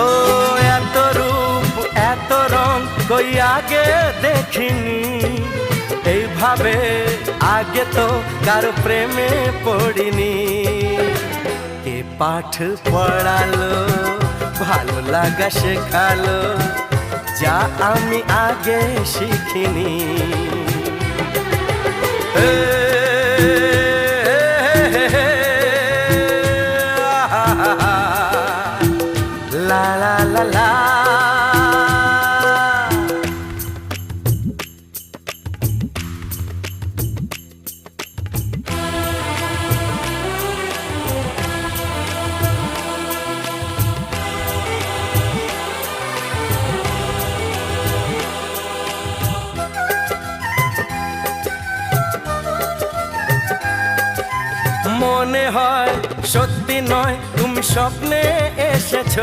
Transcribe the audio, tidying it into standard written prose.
ও এত রূপ এত রং কই আগে দেখিনি, এইভাবে আগে তো কারো প্রেমে পড়িনি। কে পাঠ পড়ালো, ভালো লাগা শেখালো, যা আমি আগে শিখিনি। লা লা লা লা। মনে হয় সত্যি নয়, তুমি স্বপ্নে এসেছো।